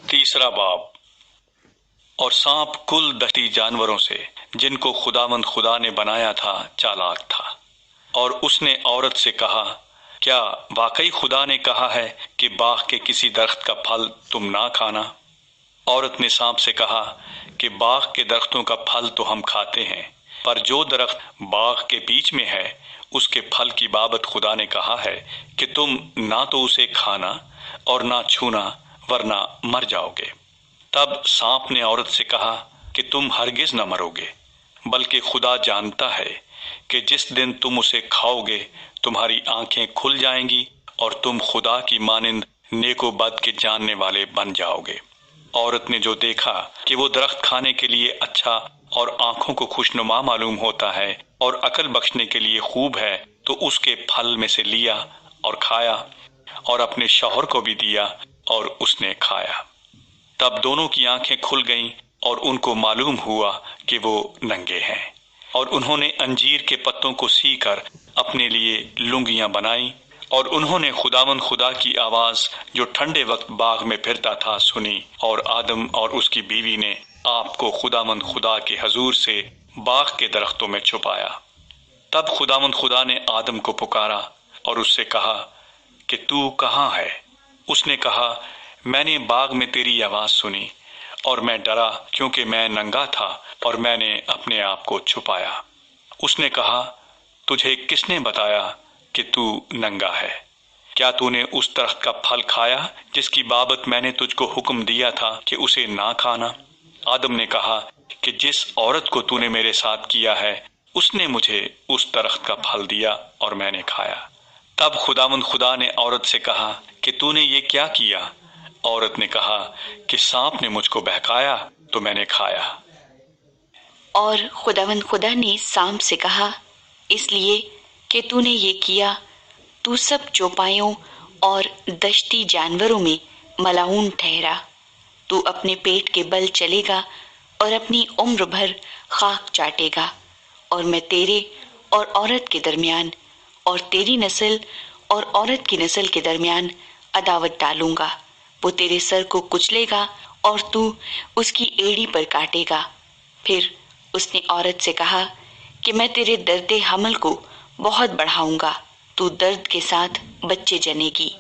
तीसरा बाब। और सांप कुल दहती जानवरों से जिनको खुदावंद खुदा ने बनाया था चालाक था, और उसने औरत से कहा, क्या वाकई खुदा ने कहा है कि बाग के किसी दरख्त का फल तुम ना खाना? औरत ने सांप से कहा कि बाग के दरख्तों का फल तो हम खाते हैं, पर जो दरख्त बाग के बीच में है उसके फल की बाबत खुदा ने कहा है कि तुम ना तो उसे खाना और ना छूना, वरना मर जाओगे। तब सांप ने औरत से कहा कि तुम हरगिज न मरोगे, बल्कि खुदा जानता है कि जिस दिन तुम उसे खाओगे तुम्हारी आंखें खुल जाएंगी और तुम खुदा की मानिंद नेको बद के जानने वाले बन जाओगे। औरत ने जो देखा कि वो दरख्त खाने के लिए अच्छा और आंखों को खुशनुमा मालूम होता है और अकल बख्शने के लिए खूब है, तो उसके फल में से लिया और खाया और अपने शौहर को भी दिया और उसने खाया। तब दोनों की आंखें खुल गईं और उनको मालूम हुआ कि वो नंगे हैं, और उन्होंने अंजीर के पत्तों को सीकर अपने लिए लुंगियां बनाई। और उन्होंने खुदावंद खुदा की आवाज जो ठंडे वक्त बाग में फिरता था सुनी, और आदम और उसकी बीवी ने आपको खुदावंद खुदा के हजूर से बाग के दरख्तों में छुपाया। तब खुदावंद खुदा ने आदम को पुकारा और उससे कहा कि तू कहाँ है? उसने कहा, मैंने बाग में तेरी आवाज सुनी और मैं डरा, क्योंकि मैं नंगा था और मैंने अपने आप को छुपाया। उसने कहा, तुझे किसने बताया कि तू नंगा है? क्या तूने उस दरख्त का फल खाया जिसकी बाबत मैंने तुझको हुक्म दिया था कि उसे ना खाना? आदम ने कहा कि जिस औरत को तूने मेरे साथ किया है उसने मुझे उस दरख्त का फल दिया और मैंने खाया। तब खुदावंद खुदा ने औरत से कहा कि तूने ये क्या किया? औरत ने कहा कि सांप ने मुझको बहकाया तो मैंने खाया। और खुदावंद खुदा ने सांप से कहा, इसलिए कि तूने ये किया, तू सब चौपायों और दश्ती जानवरों में मलाऊन ठहरा। तू अपने पेट के बल चलेगा और अपनी उम्र भर खाक चाटेगा, और मैं तेरे और औरत के दरमियान और तेरी नस्ल और औरत की नस्ल के दरमियान अदावत डालूंगा। वो तेरे सर को कुचलेगा और तू उसकी एड़ी पर काटेगा। फिर उसने औरत से कहा कि मैं तेरे दर्द हमल को बहुत बढ़ाऊंगा, तू दर्द के साथ बच्चे जनेगी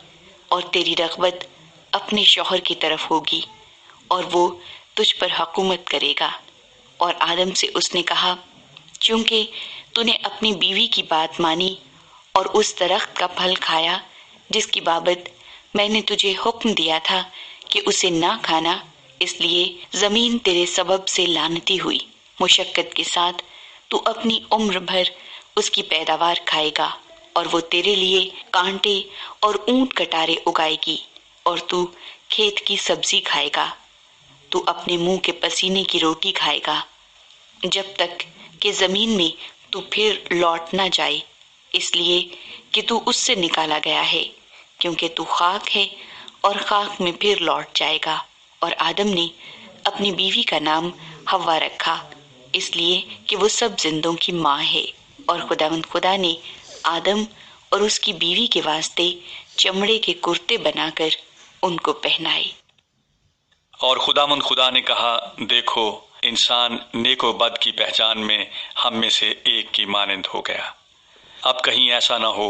और तेरी रग़बत अपने शौहर की तरफ होगी और वो तुझ पर हुकूमत करेगा। और आदम से उसने कहा, चूंकि तूने अपनी बीवी की बात मानी और उस दरख्त का फल खाया जिसकी बाबत मैंने तुझे हुक्म दिया था कि उसे ना खाना, इसलिए जमीन तेरे सबब से लानती हुई। मुशक्कत के साथ तू अपनी उम्र भर उसकी पैदावार खाएगा, और वो तेरे लिए कांटे और ऊंट कटारे उगाएगी, और तू खेत की सब्जी खाएगा। तू अपने मुंह के पसीने की रोटी खाएगा जब तक कि जमीन में तू फिर लौट ना जाए, इसलिए कि तू उससे निकाला गया है, क्योंकि तू खाक है और खाक में फिर लौट जाएगा। और आदम ने अपनी बीवी का नाम हव्वा रखा, इसलिए कि वो सब जिंदों की माँ है। और खुदावंद खुदा ने आदम और उसकी बीवी के वास्ते चमड़े के कुर्ते बनाकर उनको पहनाए। और खुदावंद खुदा ने कहा, देखो, इंसान नेको बद की पहचान में हम में से एक की मानिंद हो गया। अब कहीं ऐसा ना हो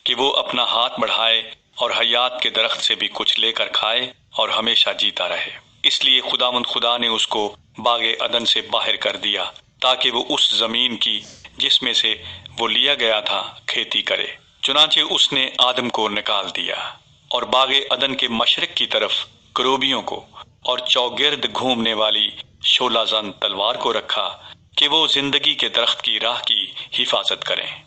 कि वो अपना हाथ बढ़ाए और हयात के दरख्त से भी कुछ लेकर खाए और हमेशा जीता रहे। इसलिए खुदावंद खुदा ने उसको बागे अदन से बाहर कर दिया, ताकि वो उस जमीन की जिसमें से वो लिया गया था खेती करे। चुनांचे उसने आदम को निकाल दिया और बागे अदन के मशरिक की तरफ करूबियों को और चौगिर्द घूमने वाली शोलाजन तलवार को रखा कि वो जिंदगी के दरख्त की राह की हिफाजत करें।